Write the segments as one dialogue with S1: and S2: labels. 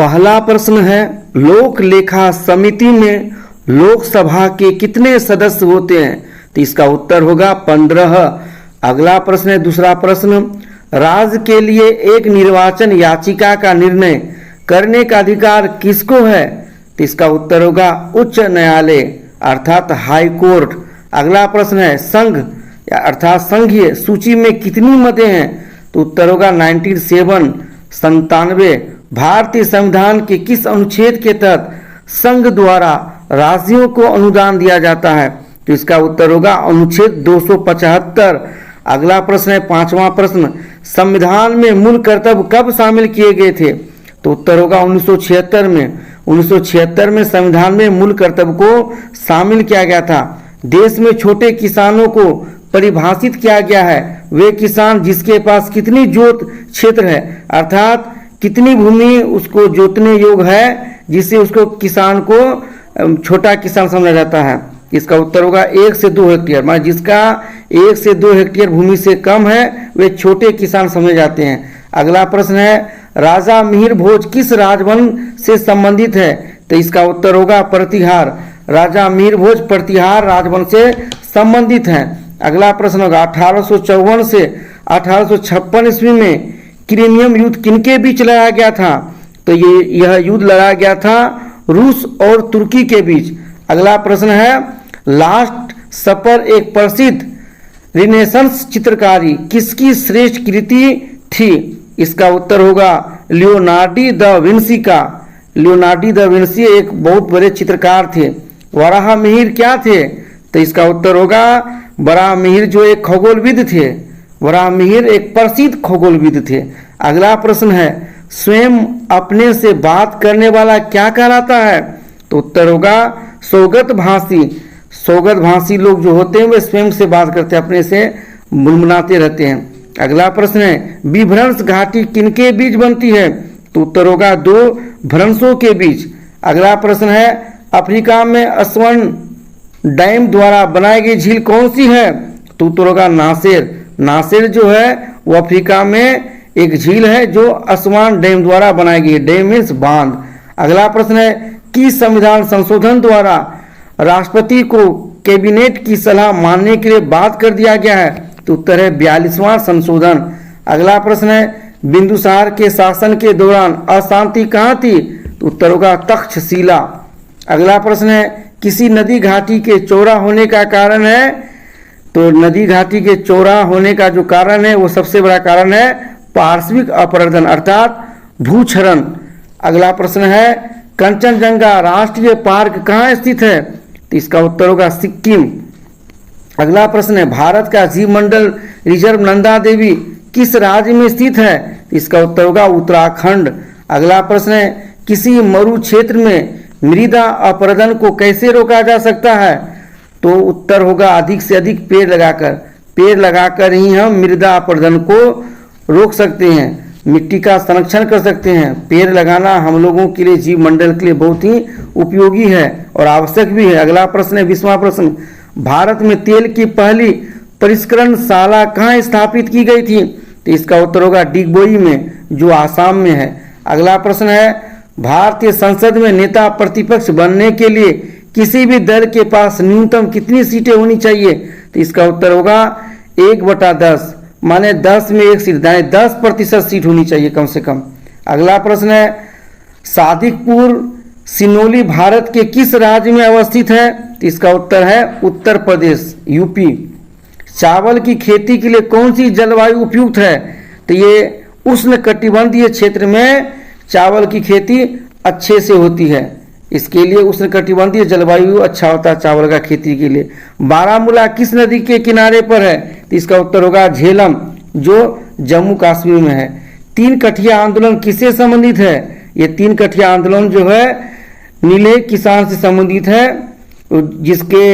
S1: पहला प्रश्न है, लोक लेखा समिति में लोकसभा के कितने सदस्य होते हैं? तो इसका उत्तर होगा 15। अगला प्रश्न है, दूसरा प्रश्न, राज्य के लिए एक निर्वाचन याचिका का निर्णय करने का अधिकार किसको है? तो इसका उत्तर होगा उच्च न्यायालय अर्थात हाई कोर्ट। अगला प्रश्न है, संघ अर्थात संघीय सूची में कितनी मदें हैं? तो उत्तर होगा 97। भारतीय संविधान के किस अनुच्छेद के तहत संघ द्वारा राज्यों को अनुदान दिया जाता है? तो इसका उत्तर होगा अनुच्छेद 275। अगला प्रश्न है, पांचवा प्रश्न, संविधान में मूल कर्तव्य कब शामिल किए गए थे? तो उत्तर होगा 1976 में। 1976 में संविधान में मूल कर्तव्य को शामिल किया गया था। देश में छोटे किसानों को परिभाषित किया गया है, वे किसान जिसके पास कितनी जोत क्षेत्र है अर्थात कितनी भूमि उसको जोतने योग्य है, जिससे उसको किसान को छोटा किसान समझा जाता है। इसका उत्तर होगा 1 से 2 हेक्टेयर, मतलब जिसका 1 से 2 हेक्टेयर भूमि से कम है वे छोटे किसान समझे जाते हैं। अगला प्रश्न है, राजा मिहिर भोज किस राजवंश से संबंधित है? तो इसका उत्तर होगा प्रतिहार। राजा मिहिर भोज प्रतिहार राजवंश से संबंधित हैं। अगला प्रश्न होगा, 1854 से 1856 ईस्वी में क्रिमियम युद्ध किनके बीच लड़ा गया था? तो यह युद्ध लड़ा गया था रूस और तुर्की के बीच। अगला प्रश्न है, लास्ट सपर एक प्रसिद्ध रिनेसेंस चित्रकारी किसकी श्रेष्ठ कृति थी? इसका उत्तर होगा लियोनार्डो दा विंसी का। लियोनार्डो दा विंसी एक बहुत बड़े चित्रकार थे। वराह मिहिर क्या थे? तो इसका उत्तर होगा वराह मिहिर जो एक खगोलविद थे। वराह मिहिर एक प्रसिद्ध खगोलविद थे। अगला प्रश्न है, स्वयं अपने से बात करने वाला क्या कहलाता है? तो उत्तर होगा स्वगत भाषी। स्वगत भाषी लोग जो होते हैं वे स्वयं से बात करते हैं, अपने से मुनमुनाते रहते हैं। अगला प्रश्न है, विभ्रंश घाटी किनके बीच बनती है? तो उत्तर होगा 2 भ्रंशों के बीच। अगला प्रश्न है, अफ्रीका में असवन डैम द्वारा बनाई गई झील कौन सी है? तो उत्तर होगा नासिर। नासिर जो है वो अफ्रीका में एक झील है जो असवान डैम द्वारा बनाई गई है। डैम मीन्स बांध। अगला प्रश्न है, किस संविधान संशोधन द्वारा राष्ट्रपति को कैबिनेट की सलाह मानने के लिए बात कर दिया गया है? तो उत्तर है 42वां संशोधन। अगला प्रश्न है, बिंदुसार के शासन के दौरान अशांति कहाँ थी? तो उत्तर होगा तक्षशिला। अगला प्रश्न है, किसी नदी घाटी के चौड़ा होने का कारण है? तो नदी घाटी के चौड़ा होने का जो कारण है वो सबसे बड़ा कारण है पार्श्विक अपरदन अर्थात भूक्षरण। अगला प्रश्न है, कंचनजंगा राष्ट्रीय पार्क कहाँ स्थित है? तो इसका उत्तर होगा सिक्किम। अगला प्रश्न है, भारत का जीव मंडल रिजर्व नंदा देवी किस राज्य में स्थित है? तो इसका उत्तर होगा उत्तराखंड। अगला प्रश्न है, किसी मरु क्षेत्र में मृदा अपरदन को कैसे रोका जा सकता है? तो उत्तर होगा अधिक से अधिक पेड़ लगाकर। पेड़ लगाकर ही हम मृदा अपरदन को रोक सकते हैं, मिट्टी का संरक्षण कर सकते हैं। पेड़ लगाना हम लोगों के लिए, जीव मंडल के लिए बहुत ही उपयोगी है और आवश्यक भी है। अगला प्रश्न है 20वां प्रश्न, भारत में तेल की पहली परिष्करणशाला कहाँ स्थापित की गई थी? तो इसका उत्तर होगा डिगबोई में जो आसाम में है। अगला प्रश्न है, भारतीय संसद में नेता प्रतिपक्ष बनने के लिए किसी भी दल के पास न्यूनतम कितनी सीटें होनी चाहिए? तो इसका उत्तर होगा 1/10, माने 10 में 1 सीट, 10% सीट होनी चाहिए कम से कम। अगला प्रश्न है, सादिकपुर सिनोली भारत के किस राज्य में अवस्थित है? तो इसका उत्तर है उत्तर प्रदेश यूपी। चावल की खेती के लिए कौन सी जलवायु उपयुक्त है? तो ये उष्णकटिबंधीय क्षेत्र में चावल की खेती अच्छे से होती है, इसके लिए उष्णकटिबंधीय जलवायु अच्छा होता है चावल का खेती के लिए। बारामूला किस नदी के किनारे पर है? तो इसका उत्तर होगा झेलम जो जम्मू कश्मीर में है। 3 कठिया आंदोलन किससे संबंधित है? ये 3 कठिया आंदोलन जो है नीले किसान से संबंधित है, जिसके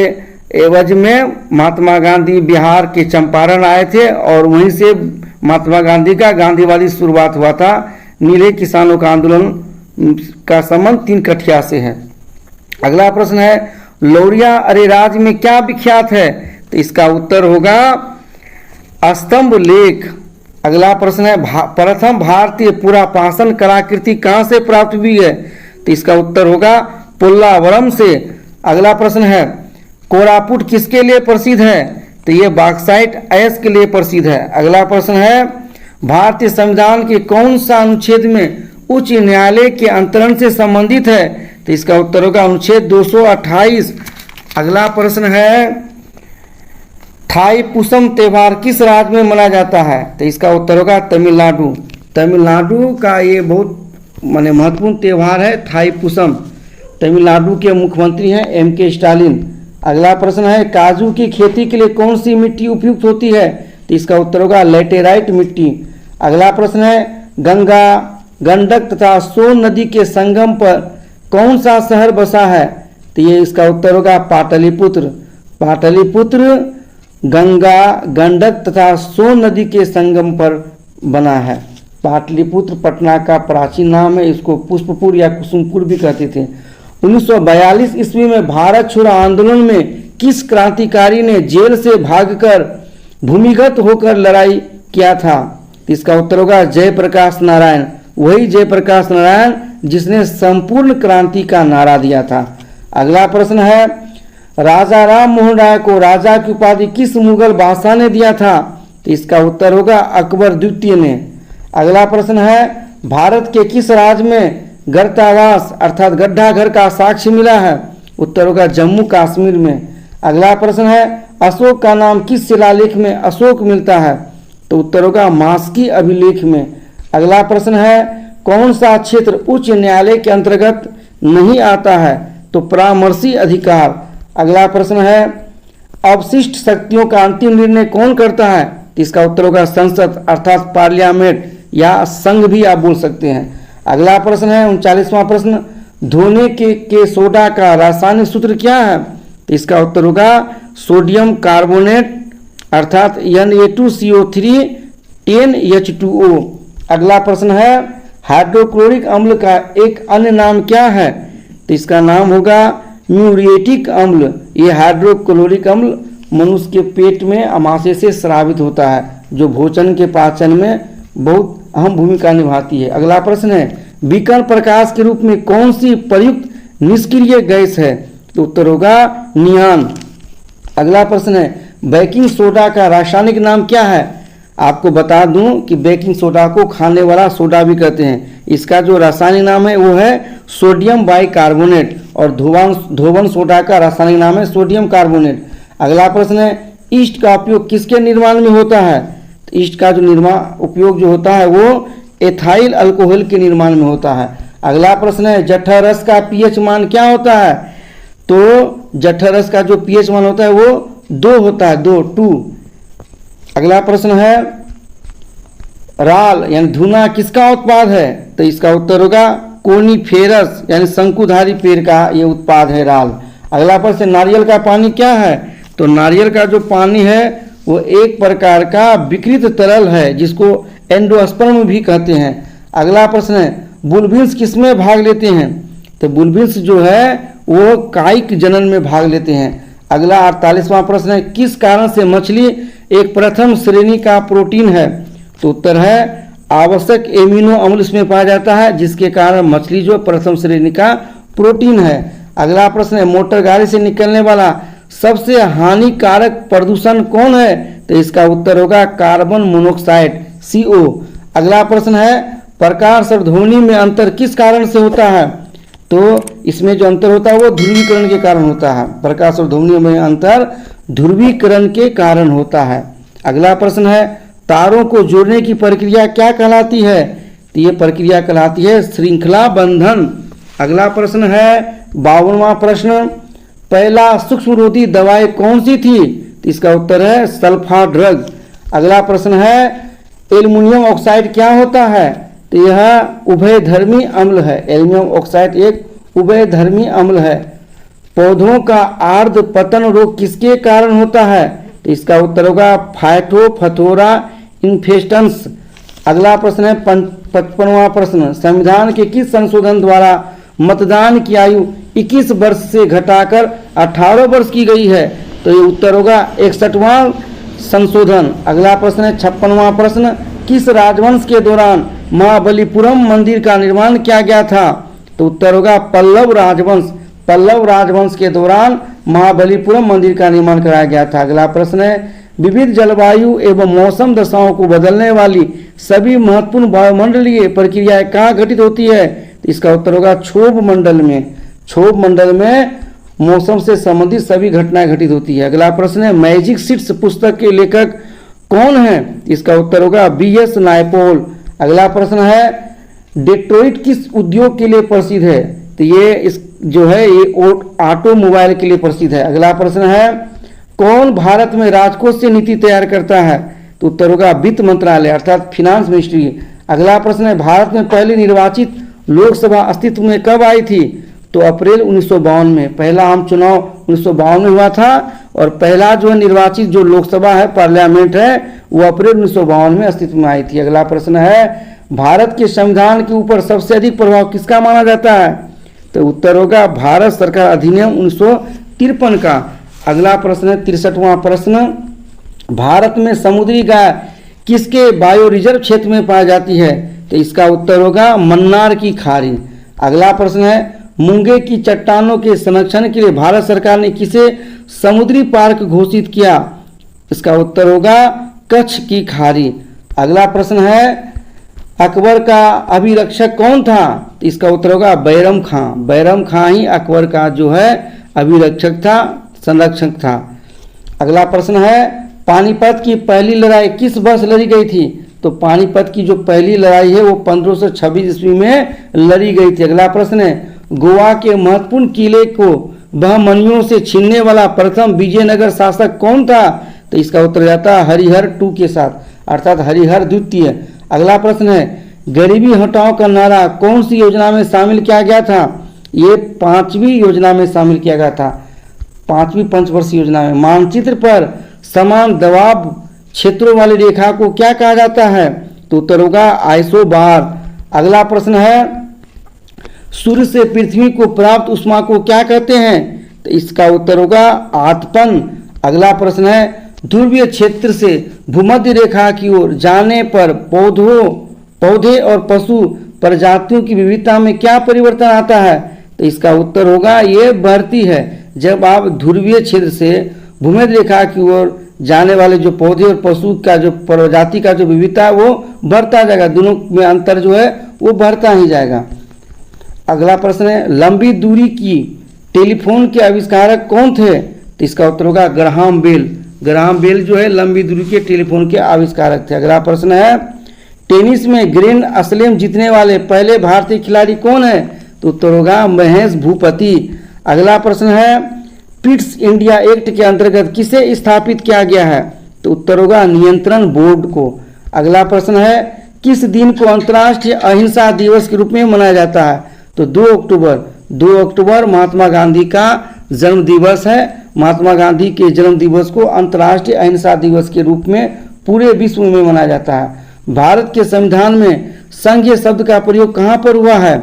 S1: एवज में महात्मा गांधी बिहार के चंपारण आए थे और वहीं से महात्मा गांधी का गांधीवादी शुरुआत हुआ था। नीले किसानों का आंदोलन का संबंध 3 कठिया से है। अगला प्रश्न है, लौरिया अरेराज में क्या विख्यात है? तो इसका उत्तर होगा स्तंभ लेख। अगला प्रश्न है प्रथम भारतीय पुरापाषाण कलाकृति कहाँ से प्राप्त हुई है? तो इसका उत्तर होगा पोल्लावरम से। अगला प्रश्न है कोरापुट किसके लिए प्रसिद्ध है? तो ये बॉक्साइट ऐश के लिए प्रसिद्ध है। अगला प्रश्न है भारतीय संविधान के कौन सा अनुच्छेद में उच्च न्यायालय के अंतरण से संबंधित है? तो इसका उत्तर होगा अनुच्छेद 228। अगला प्रश्न है थाईपुसम त्यौहार किस राज्य में मनाया जाता है? तो इसका उत्तर होगा तमिलनाडु। तमिलनाडु का ये बहुत महत्वपूर्ण त्यौहार है थाईपुसम। तमिलनाडु के मुख्यमंत्री हैं M.K. स्टालिन। अगला प्रश्न है काजू की खेती के लिए कौन सी मिट्टी उपयुक्त होती है? तो इसका उत्तर होगा लैटेराइट मिट्टी। अगला प्रश्न है गंगा, गंडक तथा सोन नदी के संगम पर कौन सा शहर बसा है? तो ये इसका उत्तर होगा पाटलिपुत्र। पाटलिपुत्र गंगा, गंडक तथा सोन नदी के संगम पर बना है। पाटलिपुत्र पटना का प्राचीन नाम है, इसको पुष्पपुर या कुसुमपुर भी कहते थे। 1942 ईस्वी में भारत छोड़ो आंदोलन में किस क्रांतिकारी ने जेल से भागकर भूमिगत होकर लड़ाई किया था? इसका उत्तर होगा जयप्रकाश नारायण। वही जयप्रकाश नारायण जिसने संपूर्ण क्रांति का नारा दिया था। अगला प्रश्न है राजा राम मोहन राय को राजा की उपाधि किस मुगल बादशाह ने दिया था? तो इसका उत्तर होगा अकबर द्वितीय ने। अगला प्रश्न है भारत के किस राज्य में गर्तावास अर्थात गड्ढा घर का साक्ष्य मिला है? उत्तर होगा जम्मू कश्मीर में। अगला प्रश्न है अशोक का नाम किस शिलालेख में अशोक मिलता है? तो उत्तर होगा मास्की अभिलेख में। अगला प्रश्न है कौन सा क्षेत्र उच्च न्यायालय के अंतर्गत नहीं आता है? तो परामर्शी अधिकार। अगला प्रश्न है अवशिष्ट शक्तियों का अंतिम निर्णय कौन करता है? तो इसका उत्तर होगा संसद अर्थात पार्लियामेंट या संघ भी आप बोल सकते हैं। अगला प्रश्न है 39वां प्रश्न धोने के सोडा का रासायनिक सूत्र क्या है? तो इसका उत्तर होगा सोडियम कार्बोनेट अर्थात Na2CO3 10H2O। अगला प्रश्न है हाइड्रोक्लोरिक अम्ल का एक अन्य नाम क्या है? तो इसका नाम होगा म्यूरेटिक अम्ल। ये हाइड्रोक्लोरिक अम्ल मनुष्य के पेट में अमाशय से स्रावित होता है जो भोजन के पाचन में बहुत अहम भूमिका निभाती है। अगला प्रश्न है विकर्ण प्रकाश के रूप में कौन सी प्रयुक्त निष्क्रिय गैस है? तो उत्तर होगा नियान। अगला प्रश्न है बेकिंग सोडा का रासायनिक नाम क्या है? आपको बता दूं कि बेकिंग सोडा को खाने वाला सोडा भी कहते हैं। इसका जो रासायनिक नाम है वो है सोडियम बाइकार्बोनेट और धोवन सोडा का रासायनिक नाम है सोडियम कार्बोनेट। अगला प्रश्न है ईस्ट का उपयोग किसके निर्माण में होता है? तो ईस्ट का जो उपयोग जो होता है वो एथाइल अल्कोहल के निर्माण में होता है। अगला प्रश्न है जठर रस का पीएच मान क्या होता है? तो जठर रस का जो पीएच मान होता है वो 2 होता है, 2। अगला प्रश्न है राल यानी धुना किसका उत्पाद है? तो इसका उत्तर होगा कोनीफेरस यानी शंकुधारी पेड़ का ये उत्पाद है राल। अगला प्रश्न नारियल का पानी क्या है? तो नारियल का जो पानी है वो एक प्रकार का विकृत तरल है जिसको एंडोस्पर्म भी कहते हैं। अगला प्रश्न है बुलबिन्स किसमें भाग लेते हैं? तो बुलबिन्स जो है वो कायिक जनन में भाग लेते हैं। अगला 48वां प्रश्न है किस कारण से मछली एक प्रथम श्रेणी का प्रोटीन है? तो उत्तर है आवश्यक एमिनो अम्ल इसमें पाया जाता है जिसके कारण मछली जो प्रथम श्रेणी का प्रोटीन है। अगला प्रश्न है मोटर गाड़ी से निकलने वाला सबसे हानिकारक प्रदूषण कौन है? तो इसका उत्तर होगा कार्बन मोनोऑक्साइड CO। अगला प्रश्न है प्रकाश और ध्वनि में अंतर किस कारण से होता है? तो इसमें जो अंतर होता है वो ध्रुवीकरण के कारण होता है। प्रकाश और ध्वनि में अंतर ध्रुवीकरण के कारण होता है। अगला प्रश्न है तारों को जोड़ने की प्रक्रिया क्या कहलाती है? तो ये प्रक्रिया कहलाती है श्रृंखला बंधन। अगला प्रश्न है 52वां प्रश्न पहला सूक्ष्मरोधी दवाई कौन सी थी? तो इसका उत्तर है सल्फा ड्रग। अगला प्रश्न है एल्युमिनियम ऑक्साइड क्या होता है? तो यह उभयधर्मी अम्ल है। एल्युमिनियम ऑक्साइड एक उभयधर्मी अम्ल है। पौधों का आर्द्र पतन रोग किसके कारण होता है? तो इसका उत्तर होगा फाइटोफथोरा इन्फेस्टेंस। अगला प्रश्न है 55वां प्रश्न संविधान के किस संशोधन द्वारा मतदान की आयु 21 वर्ष से घटाकर 18 वर्ष की गई है? तो ये उत्तर होगा 61वां संशोधन। अगला प्रश्न है 56वां प्रश्न किस राजवंश के दौरान महाबलीपुरम मंदिर का निर्माण किया गया था? तो उत्तर होगा पल्लव राजवंश। पल्लव राजवंश के दौरान महाबलीपुरम मंदिर का निर्माण कराया गया था। अगला प्रश्न है विविध जलवायु एवं मौसम दशाओं को बदलने वाली सभी महत्वपूर्ण वायुमंडलीय प्रक्रियाएं कहाँ घटित होती है? तो इसका उत्तर होगा क्षोभ मंडल में। क्षोभ मंडल में मौसम से संबंधित सभी घटनाएं घटित होती है। अगला प्रश्न है मैजिक सीड्स पुस्तक के लेखक कौन है? इसका उत्तर होगा BS नायपॉल। अगला प्रश्न है डेट्रॉइट किस उद्योग के लिए प्रसिद्ध है? तो ये इस जो है ये ऑटोमोबाइल के लिए प्रसिद्ध है। अगला प्रश्न है कौन भारत में राजकोष से नीति तैयार करता है? तो उत्तर होगा वित्त मंत्रालय अर्थात फिनांस मिनिस्ट्री। अगला प्रश्न है भारत में पहली निर्वाचित लोकसभा अस्तित्व में कब आई थी? तो अप्रैल 1952 में। पहला आम चुनाव 1952 में हुआ था और पहला जो है निर्वाचित जो लोकसभा है पार्लियामेंट है वो अप्रैल 1952 में अस्तित्व में आई थी। अगला प्रश्न है भारत के संविधान के ऊपर सबसे अधिक प्रभाव किसका माना जाता है? तो उत्तर होगा भारत सरकार अधिनियम 1953 का। अगला प्रश्न है 63वां प्रश्न भारत में समुद्री गाय किसके बायो रिजर्व क्षेत्र में पाई जाती है? तो इसका उत्तर होगा मन्नार की खाड़ी। अगला प्रश्न है मूंगे की चट्टानों के संरक्षण के लिए भारत सरकार ने किसे समुद्री पार्क घोषित किया? इसका उत्तर होगा कच्छ की खाड़ी। अगला प्रश्न है अकबर का अभिरक्षक कौन था? तो इसका उत्तर होगा बैरम खां। बैरम खां ही अकबर का जो है अभिरक्षक था, संरक्षक था। अगला प्रश्न है पानीपत की पहली लड़ाई किस वर्ष लड़ी गई थी? तो पानीपत की जो पहली लड़ाई है वो 1526 ईस्वी में लड़ी गई थी। अगला प्रश्न है गोवा के महत्वपूर्ण किले को बहमनियों से छीनने वाला प्रथम विजयनगर शासक कौन था? तो इसका उत्तर जाता है हरिहर II के साथ अर्थात हरिहर द्वितीय। अगला प्रश्न है गरीबी हटाओ का नारा कौन सी योजना में शामिल किया गया था? ये 5वीं योजना में शामिल किया गया था, 5वीं पंचवर्षीय योजना में। मानचित्र पर समान दबाव क्षेत्रों वाली रेखा को क्या कहा जाता है? तो उत्तर होगा आइसोबार। अगला प्रश्न है सूर्य से पृथ्वी को प्राप्त ऊष्मा को क्या कहते हैं? तो इसका उत्तर होगा आतपन। अगला प्रश्न है ध्रुवीय क्षेत्र से भूमध्य रेखा की ओर जाने पर पौधे और पशु प्रजातियों की विविधता में क्या परिवर्तन आता है? तो इसका उत्तर होगा ये बढ़ती है। जब आप ध्रुवीय क्षेत्र से भूमध्य रेखा की ओर जाने वाले जो पौधे और पशु का जो प्रजाति का जो विविधता है वो बढ़ता जाएगा, दोनों में अंतर जो है वो बढ़ता ही जाएगा। अगला प्रश्न है लंबी दूरी की टेलीफोन के आविष्कारक कौन थे? तो इसका उत्तर होगा ग्राहम बेल। ग्राहम बेल जो है लंबी दूरी के टेलीफोन के आविष्कारक थे। अगला प्रश्न है टेनिस में ग्रैंड स्लैम जीतने वाले पहले भारतीय खिलाड़ी कौन है? तो उत्तर होगा महेश भूपति। अगला प्रश्न है पिट्स इंडिया एक्ट के अंतर्गत किसे स्थापित किया गया है? तो उत्तर होगा नियंत्रण बोर्ड को। अगला प्रश्न है किस दिन को अंतर्राष्ट्रीय अहिंसा दिवस के रूप में मनाया जाता है? तो 2 अक्टूबर। 2 अक्टूबर महात्मा गांधी का जन्म दिवस है। महात्मा गांधी के जन्म दिवस को अंतर्राष्ट्रीय अहिंसा दिवस के रूप में पूरे विश्व में मनाया जाता है। भारत के संविधान में संघीय शब्द का प्रयोग कहाँ पर हुआ है?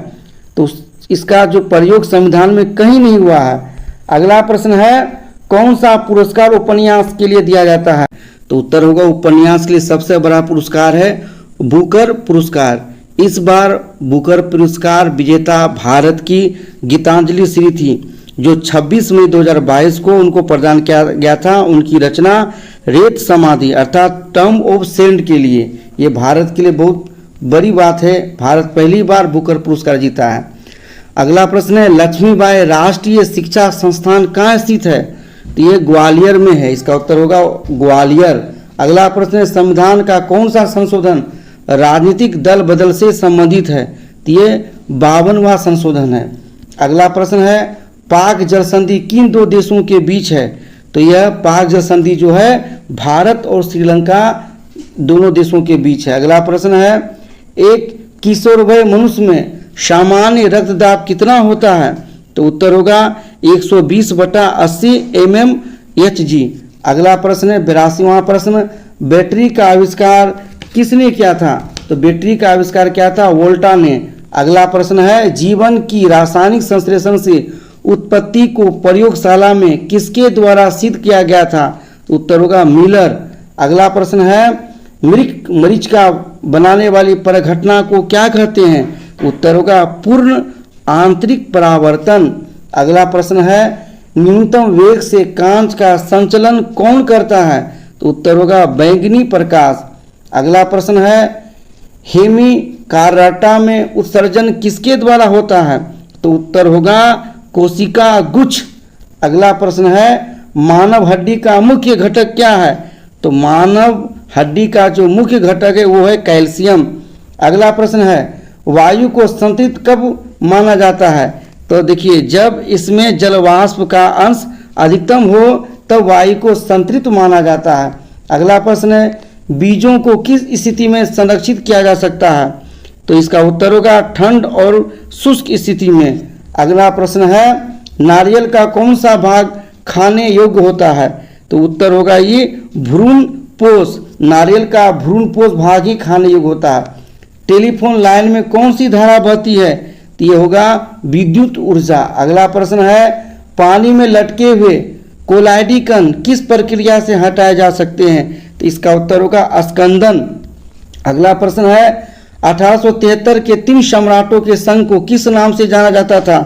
S1: तो इसका जो प्रयोग संविधान में कहीं नहीं हुआ है। अगला प्रश्न है कौन सा पुरस्कार उपन्यास के लिए दिया जाता है? तो उत्तर होगा उपन्यास के लिए सबसे बड़ा पुरस्कार है बुकर पुरस्कार। इस बार बुकर पुरस्कार विजेता भारत की गीतांजलि श्री थी जो 26 मई 2022 को उनको प्रदान किया गया था। उनकी रचना रेत समाधि अर्थात टर्म ऑफ सेंड के लिए, ये भारत के लिए बहुत बड़ी बात है। भारत पहली बार बुकर पुरस्कार जीता है। अगला प्रश्न है लक्ष्मीबाई राष्ट्रीय शिक्षा संस्थान कहाँ स्थित है? तो ये ग्वालियर में है। इसका उत्तर होगा ग्वालियर। अगला प्रश्न है संविधान का कौन सा संशोधन राजनीतिक दल बदल से संबंधित है? तो ये 52वां संशोधन है। अगला प्रश्न है पाक जल संधि किन 2 देशों के बीच है? तो यह पाक जल संधि जो है भारत और श्रीलंका दोनों देशों के बीच है। अगला प्रश्न है एक किशोर वय मनुष्य में सामान्य रक्तदाब कितना होता है? तो उत्तर होगा 120/80 mmHg। अगला प्रश्न है 82वां प्रश्न बैटरी का आविष्कार किसने किया था? तो बैटरी का आविष्कार किया था वोल्टा ने। अगला प्रश्न है जीवन की रासायनिक संश्लेषण से उत्पत्ति को प्रयोगशाला में किसके द्वारा सिद्ध किया गया था? तो उत्तर होगा मिलर। अगला प्रश्न है मरीचिका बनाने वाली परघटना को क्या कहते हैं? उत्तर होगा पूर्ण आंतरिक परावर्तन। अगला प्रश्न है न्यूनतम वेग से कांच का संचलन कौन करता है? तो उत्तर होगा बैंगनी प्रकाश। अगला प्रश्न है हेमिकार्टा में उत्सर्जन किसके द्वारा होता है? तो उत्तर होगा कोशिका गुच्छ। अगला प्रश्न है मानव हड्डी का मुख्य घटक क्या है? तो मानव हड्डी का जो मुख्य घटक है वो है कैल्शियम। अगला प्रश्न है वायु को संतृप्त कब माना जाता है? तो देखिए जब इसमें जलवाष्प का अंश अधिकतम हो तब वायु को संतृप्त माना जाता है। अगला प्रश्न है बीजों को किस स्थिति में संरक्षित किया जा सकता है? तो इसका उत्तर होगा ठंड और शुष्क स्थिति में। अगला प्रश्न है नारियल का कौन सा भाग खाने योग्य होता है? तो उत्तर होगा ये भ्रूण पोष। नारियल का भ्रूण पोष भाग ही खाने योग्य होता है। टेलीफोन लाइन में कौन सी धारा बहती है? तो ये होगा विद्युत ऊर्जा। अगला प्रश्न है पानी में लटके हुए कोलाइडी कण किस प्रक्रिया से हटाए जा सकते हैं? तो इसका उत्तर होगा स्कंदन। अगला प्रश्न है 1873 के 3 सम्राटों के संघ को किस नाम से जाना जाता था?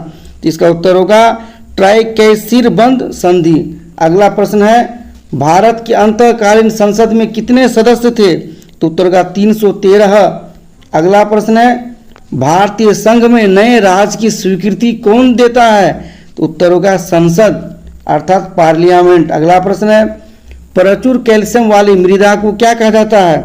S1: तो इसका उत्तर होगा ट्राइकैसिरबंद संधि। अगला प्रश्न है भारत की अंतःकालीन संसद में कितने सदस्य थे? तो उत्तर होगा 313। अगला प्रश्न है भारतीय संघ में नए राज्य की स्वीकृति कौन देता है? तो उत्तर होगा संसद अर्थात पार्लियामेंट। अगला प्रश्न है प्रचुर कैल्शियम वाली मृदा को क्या कहा जाता है?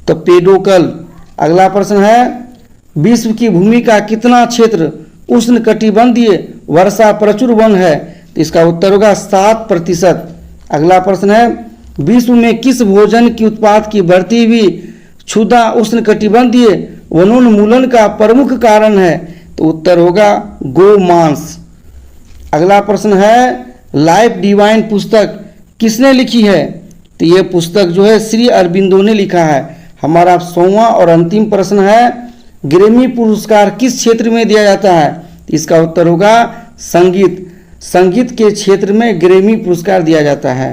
S1: तो पेडोकल। अगला प्रश्न है विश्व की भूमि का कितना क्षेत्र उष्णकटिबंधीय वर्षा प्रचुर वन है? तो इसका उत्तर होगा 7%। अगला प्रश्न है विश्व में किस भोजन की उत्पाद की बढ़ती हुई क्षुधा उष्णकटिबंधीय वनोन्मूलन का प्रमुख कारण है? तो उत्तर होगा गोमांस। अगला प्रश्न है लाइफ डिवाइन पुस्तक किसने लिखी है? तो ये पुस्तक जो है श्री अरबिंदो ने लिखा है। हमारा 100वां और अंतिम प्रश्न है ग्रैमी पुरस्कार किस क्षेत्र में दिया जाता है? इसका उत्तर होगा संगीत। संगीत के क्षेत्र में ग्रैमी पुरस्कार दिया जाता है।